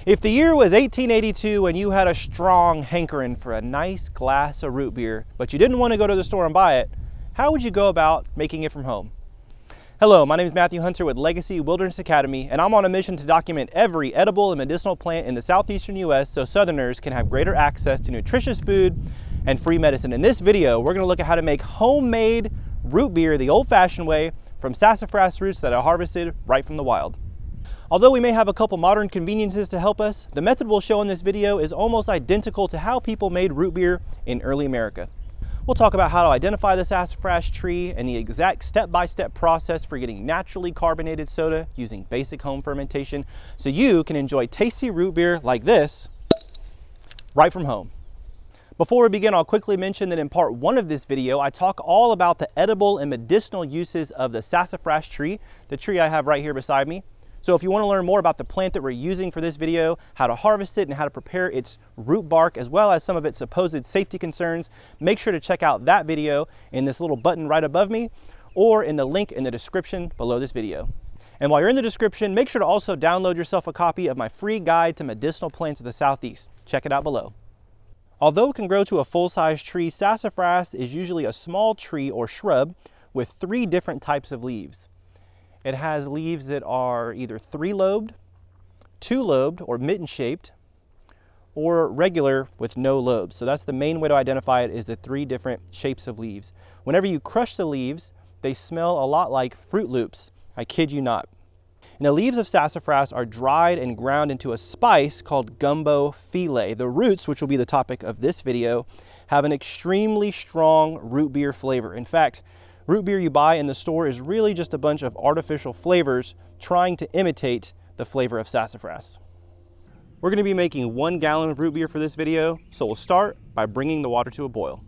If the year was 1882 and you had a strong hankering for a nice glass of root beer, but you didn't want to go to the store and buy it, how would you go about making it from home? Hello, my name is Matthew Hunter with Legacy Wilderness Academy, and I'm on a mission to document every edible and medicinal plant in the southeastern U.S. so Southerners can have greater access to nutritious food and free medicine. In this video, we're going to look at how to make homemade root beer the old-fashioned way from sassafras roots that are harvested right from the wild. Although we may have a couple modern conveniences to help us, the method we'll show in this video is almost identical to how people made root beer in early America. We'll talk about how to identify the sassafras tree and the exact step-by-step process for getting naturally carbonated soda using basic home fermentation so you can enjoy tasty root beer like this right from home. Before we begin, I'll quickly mention that in part one of this video, I talk all about the edible and medicinal uses of the sassafras tree, the tree I have right here beside me. So if you want to learn more about the plant that we're using for this video, how to harvest it and how to prepare its root bark, as well as some of its supposed safety concerns, make sure to check out that video in this little button right above me or in the link in the description below this video. And while you're in the description, make sure to also download yourself a copy of my free guide to medicinal plants of the Southeast. Check it out below. Although it can grow to a full-size tree, sassafras is usually a small tree or shrub with 3 different types of leaves. It has leaves that are either 3-lobed, 2-lobed or mitten-shaped, or regular with no lobes. So that's the main way to identify it, is the 3 different shapes of leaves. Whenever you crush the leaves, they smell a lot like Fruit Loops. I kid you not. And the leaves of sassafras are dried and ground into a spice called gumbo filet. The roots, which will be the topic of this video, have an extremely strong root beer flavor. In fact, root beer you buy in the store is really just a bunch of artificial flavors trying to imitate the flavor of sassafras. We're going to be making 1 gallon of root beer for this video, so we'll start by bringing the water to a boil.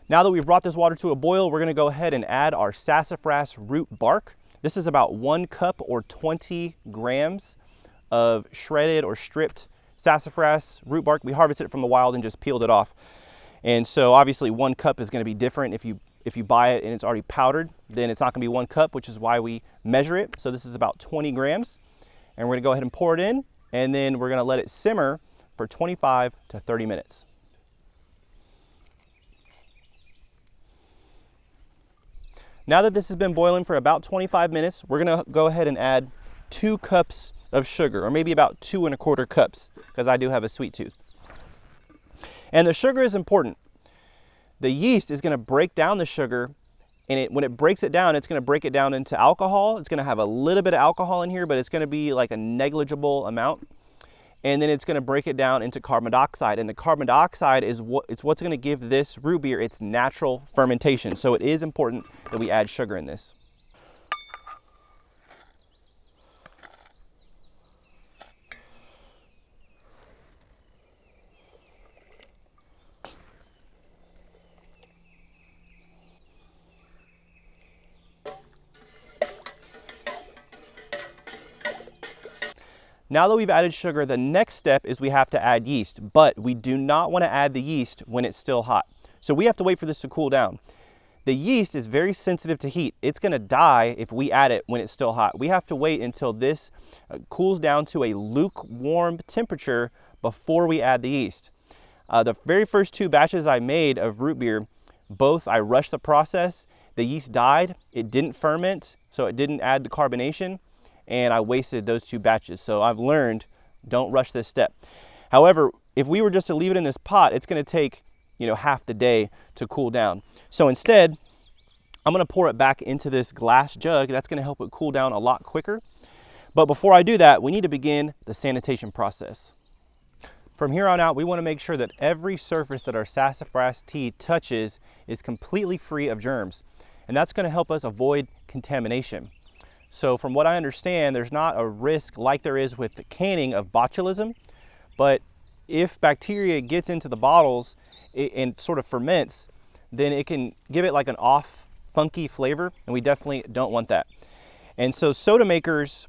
Now that we've brought this water to a boil, we're going to go ahead and add our sassafras root bark. This is about 1 cup or 20 grams of shredded or stripped sassafras root bark. We harvested it from the wild and just peeled it off. And so obviously 1 cup is going to be different. If you buy it and it's already powdered, then it's not going to be 1 cup, which is why we measure it. So this is about 20 grams. And we're going to go ahead and pour it in, and then we're going to let it simmer for 25 to 30 minutes. Now that this has been boiling for about 25 minutes, we're going to go ahead and add 2 cups of sugar, or maybe about 2 1/4 cups, because I do have a sweet tooth. And the sugar is important. The yeast is going to break down the sugar, and when it breaks it down, it's going to break it down into alcohol. It's going to have a little bit of alcohol in here, but it's going to be like a negligible amount. And then it's going to break it down into carbon dioxide, and the carbon dioxide is what's going to give this root beer its natural fermentation. So it is important that we add sugar in this. Now that we've added sugar, the next step is we have to add yeast, but we do not want to add the yeast when it's still hot. So we have to wait for this to cool down. The yeast is very sensitive to heat. It's going to die if we add it when it's still hot. We have to wait until this cools down to a lukewarm temperature before we add the yeast. The very first 2 batches I made of root beer, both I rushed the process. The yeast died. It didn't ferment, so it didn't add the carbonation, and I wasted those 2 batches. So I've learned, don't rush this step. However, if we were just to leave it in this pot, it's going to take, half the day to cool down. So instead, I'm going to pour it back into this glass jug. That's going to help it cool down a lot quicker. But before I do that, we need to begin the sanitation process. From here on out, we want to make sure that every surface that our sassafras tea touches is completely free of germs. And that's going to help us avoid contamination. So from what I understand, there's not a risk like there is with the canning of botulism, but if bacteria gets into the bottles and sort of ferments, then it can give it like an off funky flavor, and we definitely don't want that. And so soda makers,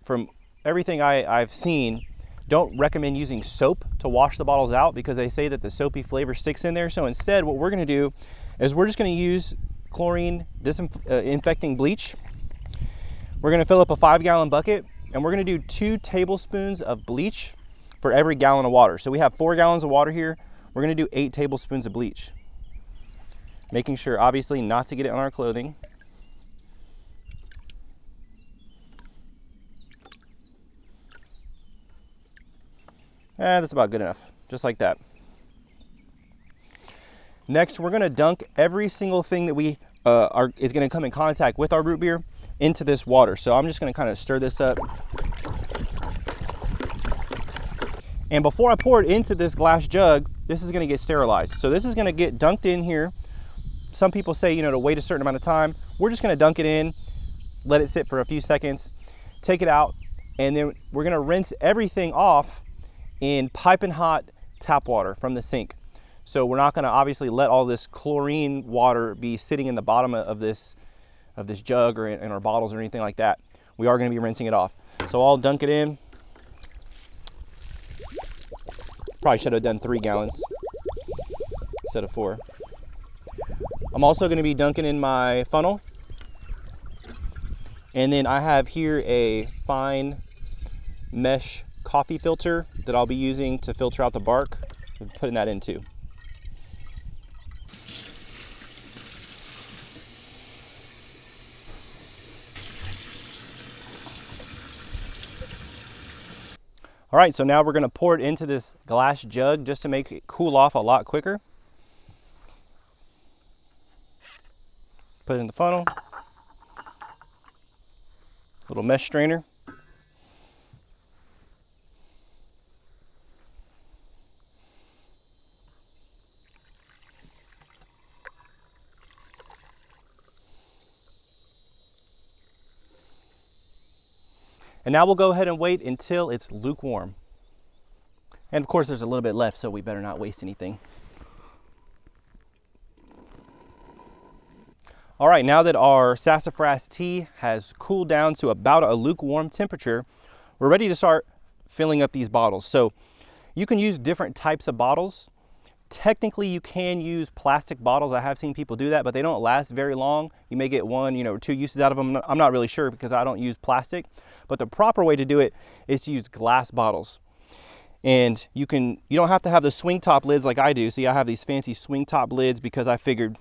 from everything I've seen, don't recommend using soap to wash the bottles out because they say that the soapy flavor sticks in there. So instead, what we're going to do is we're just going to use chlorine disinfecting bleach. We're going to fill up a 5-gallon bucket, and we're going to do 2 tablespoons of bleach for every gallon of water. So we have 4 gallons of water here. We're going to do 8 tablespoons of bleach, making sure obviously not to get it on our clothing. That's about good enough, just like that. Next, we're gonna dunk every single thing that we is gonna come in contact with our root beer into this water. So I'm just gonna kind of stir this up. And before I pour it into this glass jug, this is gonna get sterilized. So this is gonna get dunked in here. Some people say, to wait a certain amount of time. We're just gonna dunk it in, let it sit for a few seconds, take it out, and then we're gonna rinse everything off in piping hot tap water from the sink. So we're not gonna obviously let all this chlorine water be sitting in the bottom of this jug or in our bottles or anything like that. We are gonna be rinsing it off. So I'll dunk it in. Probably should have done 3 gallons instead of 4. I'm also gonna be dunking in my funnel. And then I have here a fine mesh coffee filter that I'll be using to filter out the bark. I'm putting that in too. All right, so now we're gonna pour it into this glass jug just to make it cool off a lot quicker. Put it in the funnel. Little mesh strainer. And now we'll go ahead and wait until it's lukewarm. And of course there's a little bit left, so we better not waste anything. All right, now that our sassafras tea has cooled down to about a lukewarm temperature, we're ready to start filling up these bottles. So you can use different types of bottles. Technically, you can use plastic bottles. I have seen people do that, but they don't last very long. You may get 1, or 2 uses out of them. I'm not really sure because I don't use plastic, but the proper way to do it is to use glass bottles. And you don't have to have the swing top lids like I do. See, I have these fancy swing top lids because I figured,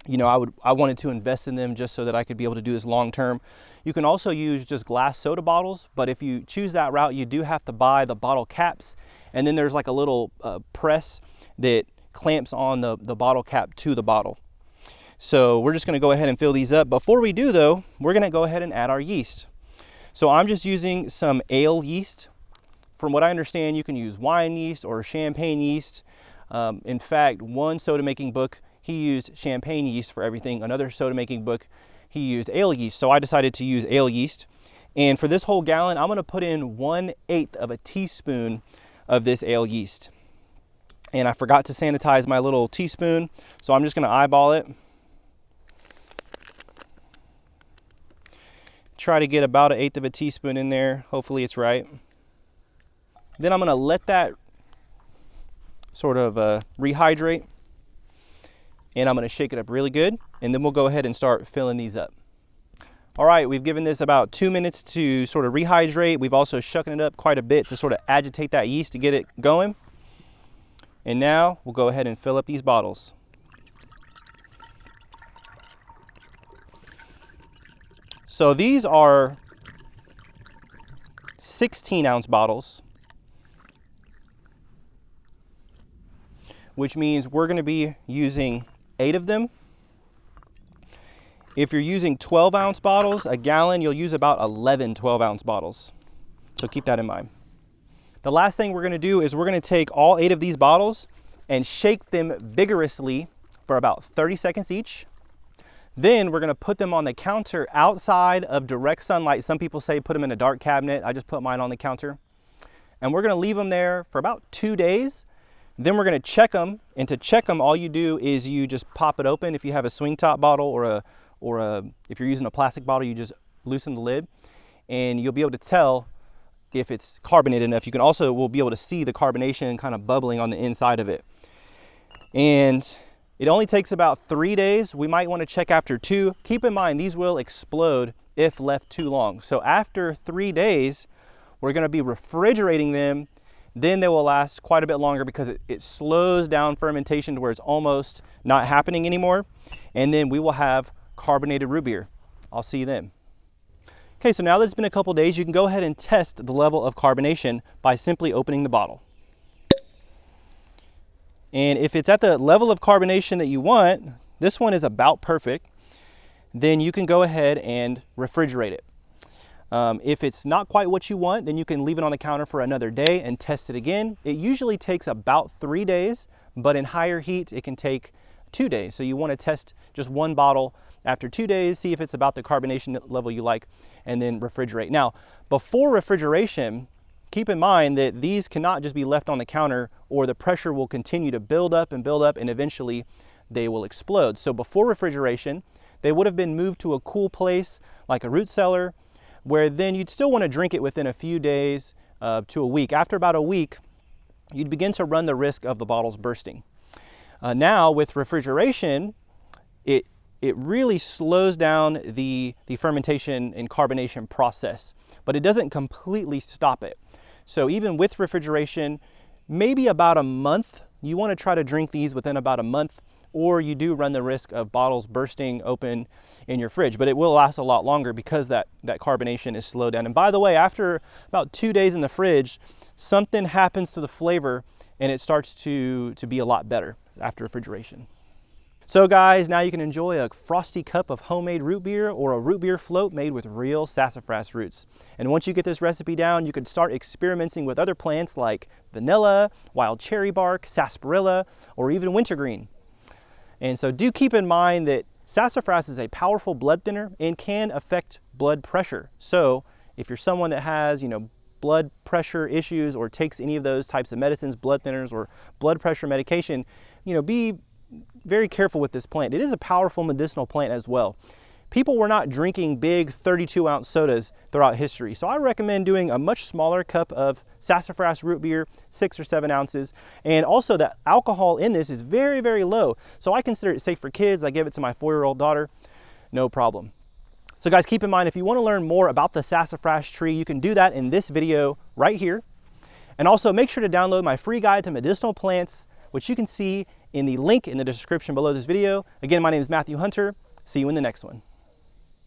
I wanted to invest in them just so that I could be able to do this long term. You can also use just glass soda bottles, but if you choose that route, you do have to buy the bottle caps. And then there's like a little press that clamps on the bottle cap to the bottle. So we're just gonna go ahead and fill these up. Before we do though, we're gonna go ahead and add our yeast. So I'm just using some ale yeast. From what I understand, you can use wine yeast or champagne yeast. In fact, one soda making book, he used champagne yeast for everything. Another soda making book, he used ale yeast. So I decided to use ale yeast. And for this whole gallon, I'm gonna put in 1/8 of a teaspoon of this ale yeast. And I forgot to sanitize my little teaspoon, so I'm just gonna eyeball it. Try to get about 1/8 of a teaspoon in there. Hopefully it's right. Then I'm gonna let that sort of rehydrate, and I'm gonna shake it up really good, and then we'll go ahead and start filling these up. All right, we've given this about 2 minutes to sort of rehydrate. We've also shucking it up quite a bit to sort of agitate that yeast to get it going. And now we'll go ahead and fill up these bottles. So these are 16-ounce bottles, which means we're going to be using 8 of them. If you're using 12-ounce bottles, a gallon, you'll use about 11 12-ounce bottles. So keep that in mind. The last thing we're gonna do is we're gonna take all 8 of these bottles and shake them vigorously for about 30 seconds each. Then we're gonna put them on the counter outside of direct sunlight. Some people say put them in a dark cabinet. I just put mine on the counter. and we're gonna leave them there for about 2 days. Then we're gonna check them, and to check them, all you do is you just pop it open. If you have a swing top bottle or if you're using a plastic bottle, you just loosen the lid, and you'll be able to tell if it's carbonated enough. You can also will be able to see the carbonation kind of bubbling on the inside of it. And it only takes about 3 days. We might want to check after 2. Keep in mind, these will explode if left too long. So after 3 days, we're going to be refrigerating them. Then they will last quite a bit longer because it slows down fermentation to where it's almost not happening anymore. And then we will have carbonated root beer. I'll see you then. Okay, so now that it's been a couple days, you can go ahead and test the level of carbonation by simply opening the bottle. And if it's at the level of carbonation that you want, this one is about perfect, then you can go ahead and refrigerate it. If it's not quite what you want, then you can leave it on the counter for another day and test it again. It usually takes about 3 days, but in higher heat, it can take 2 days. So you want to test just one bottle after 2 days, see if it's about the carbonation level you like, and then refrigerate. Now, before refrigeration, keep in mind that these cannot just be left on the counter, or the pressure will continue to build up, and eventually they will explode. So before refrigeration, they would have been moved to a cool place like a root cellar, where then you'd still want to drink it within a few days to a week. After about a week, you'd begin to run the risk of the bottles bursting. Now with refrigeration, it really slows down the fermentation and carbonation process, but it doesn't completely stop it. So even with refrigeration, maybe about a month, you want to try to drink these within about a month, or you do run the risk of bottles bursting open in your fridge, but it will last a lot longer because that carbonation is slowed down. And by the way, after about 2 days in the fridge, something happens to the flavor and it starts to be a lot better after refrigeration. So guys, now you can enjoy a frosty cup of homemade root beer or a root beer float made with real sassafras roots. And once you get this recipe down, you can start experimenting with other plants like vanilla, wild cherry bark, sarsaparilla, or even wintergreen. And so do keep in mind that sassafras is a powerful blood thinner and can affect blood pressure. So if you're someone that has, blood pressure issues or takes any of those types of medicines, blood thinners or blood pressure medication, be very careful with this plant. It is a powerful medicinal plant as well. People were not drinking big 32-ounce sodas throughout history. So I recommend doing a much smaller cup of sassafras root beer, 6 or 7 ounces. And also the alcohol in this is very, very low. So I consider it safe for kids. I give it to my 4-year-old daughter, no problem. So guys, keep in mind, if you want to learn more about the sassafras tree, you can do that in this video right here. And also make sure to download my free guide to medicinal plants, which you can see in the link in the description below this video. Again, my name is Matthew Hunter. See you in the next one.